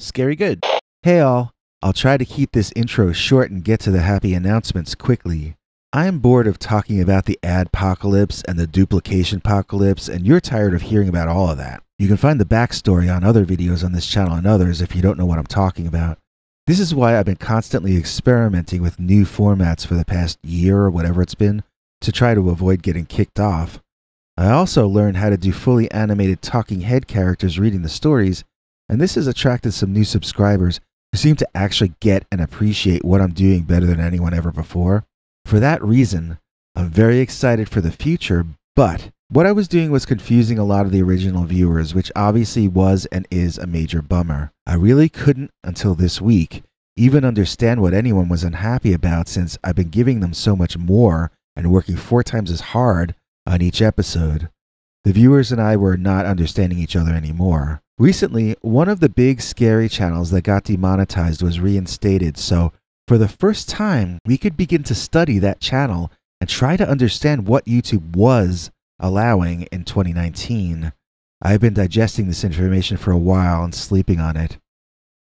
Scary good. Hey all, I'll try to keep this intro short and get to the happy announcements quickly. I am bored of talking about the adpocalypse and the duplication apocalypse, and you're tired of hearing about all of that. You can find the backstory on other videos on this channel and others if you don't know what I'm talking about. This is why I've been constantly experimenting with new formats for the past year or whatever it's been to try to avoid getting kicked off. I also learned how to do fully animated talking head characters reading the stories, and this has attracted some new subscribers who seem to actually get and appreciate what I'm doing better than anyone ever before. For that reason, I'm very excited for the future, but what I was doing was confusing a lot of the original viewers, which obviously was and is a major bummer. I really couldn't, until this week, even understand what anyone was unhappy about, since I've been giving them so much more and working 4 times as hard on each episode. The viewers and I were not understanding each other anymore. Recently, one of the big scary channels that got demonetized was reinstated, so for the first time, we could begin to study that channel and try to understand what YouTube was allowing in 2019. I've been digesting this information for a while and sleeping on it.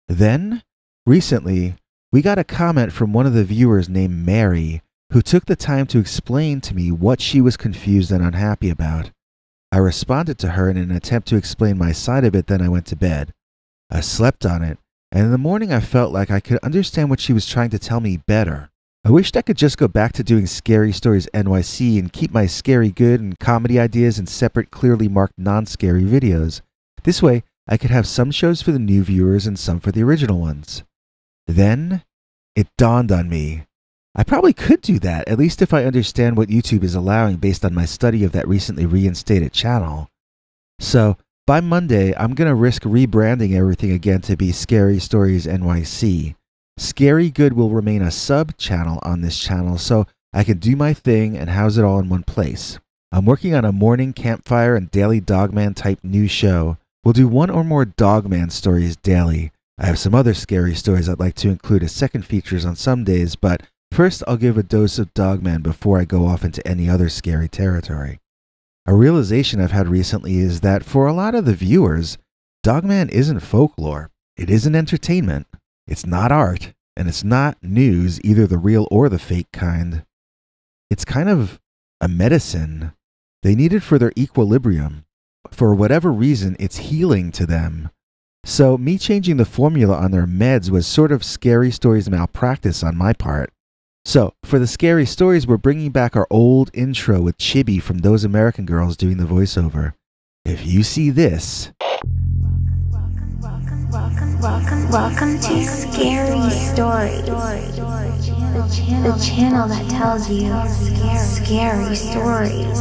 Then, recently, we got a comment from one of the viewers named Mary, who took the time to explain to me what she was confused and unhappy about. I responded to her in an attempt to explain my side of it, then I went to bed. I slept on it, and in the morning I felt like I could understand what she was trying to tell me better. I wished I could just go back to doing Scary Stories NYC and keep my scary good and comedy ideas in separate, clearly marked non-scary videos. This way, I could have some shows for the new viewers and some for the original ones. Then, it dawned on me. I probably could do that, at least if I understand what YouTube is allowing based on my study of that recently reinstated channel. So, by Monday, I'm going to risk rebranding everything again to be Scary Stories NYC. Scary Good will remain a sub-channel on this channel, so I can do my thing and house it all in one place. I'm working on a morning campfire and daily Dogman type new show. We'll do 1 or more Dogman stories daily. I have some other scary stories I'd like to include as second features on some days, but first, I'll give a dose of Dogman before I go off into any other scary territory. A realization I've had recently is that for a lot of the viewers, Dogman isn't folklore. It isn't entertainment. It's not art. And it's not news, either the real or the fake kind. It's kind of a medicine. They need it for their equilibrium. For whatever reason, it's healing to them. So me changing the formula on their meds was sort of Scary Stories malpractice on my part. So, for the scary stories, we're bringing back our old intro with Chibi from Those American Girls doing the voiceover. If you see this... Welcome to Scary Stories, the channel that tells you scary stories.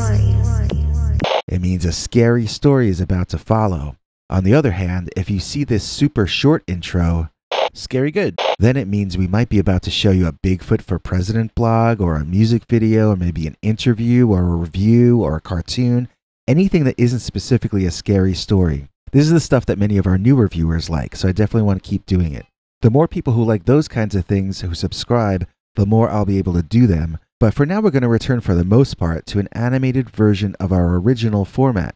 It means a scary story is about to follow. On the other hand, if you see this super short intro, scary good, then it means we might be about to show you a Bigfoot for President blog, or a music video, or maybe an interview, or a review, or a cartoon, anything that isn't specifically a scary story. This is the stuff that many of our newer viewers like, so I definitely want to keep doing it. The more people who like those kinds of things who subscribe, the more I'll be able to do them. But for now, we're going to return for the most part to an animated version of our original format,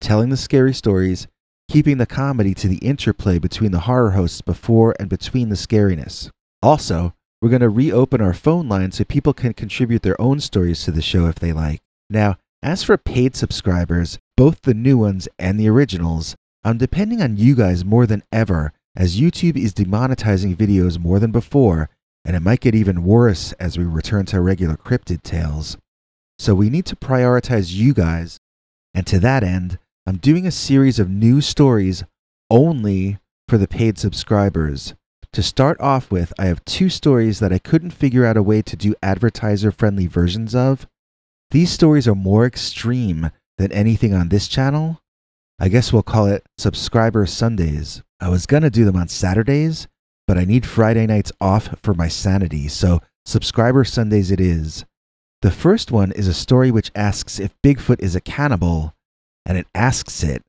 telling the scary stories, keeping the comedy to the interplay between the horror hosts before and between the scariness. Also, we're going to reopen our phone line so people can contribute their own stories to the show if they like. Now, as for paid subscribers, both the new ones and the originals, I'm depending on you guys more than ever, as YouTube is demonetizing videos more than before, and it might get even worse as we return to regular cryptid tales. So we need to prioritize you guys, and to that end, I'm doing a series of new stories only for the paid subscribers. To start off with, I have 2 stories that I couldn't figure out a way to do advertiser-friendly versions of. These stories are more extreme than anything on this channel. I guess we'll call it Subscriber Sundays. I was gonna do them on Saturdays, but I need Friday nights off for my sanity, so Subscriber Sundays it is. The first one is a story which asks if Bigfoot is a cannibal, and it asks it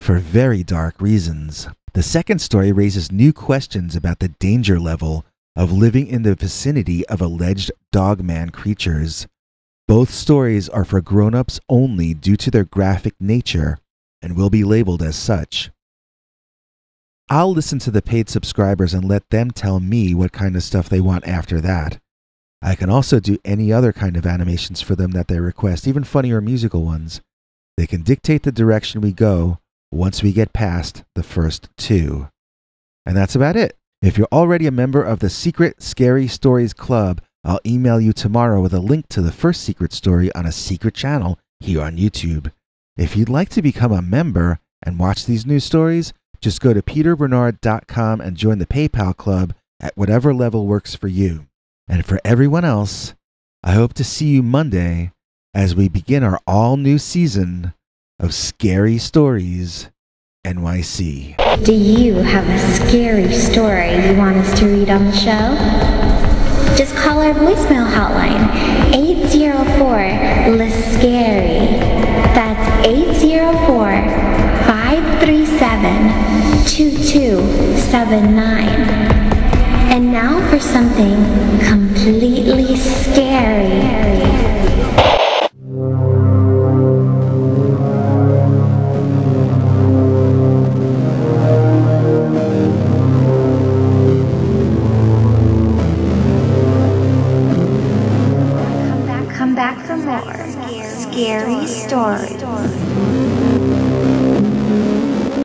for very dark reasons. The second story raises new questions about the danger level of living in the vicinity of alleged Dogman creatures. Both stories are for grown-ups only due to their graphic nature and will be labeled as such. I'll listen to the paid subscribers and let them tell me what kind of stuff they want after that. I can also do any other kind of animations for them that they request, even funny or musical ones. They can dictate the direction we go once we get past the first two. And that's about it. If you're already a member of the Secret Scary Stories Club, I'll email you tomorrow with a link to the first secret story on a secret channel here on YouTube. If you'd like to become a member and watch these new stories, just go to peterbernard.com and join the PayPal club at whatever level works for you. And for everyone else, I hope to see you Monday as we begin our all-new season of Scary Stories NYC. Do you have a scary story you want us to read on the show? Just call our voicemail hotline, 804-LIST-SCARY. That's 804-537-2279. And now for something completely scary. Come back for more scary stories.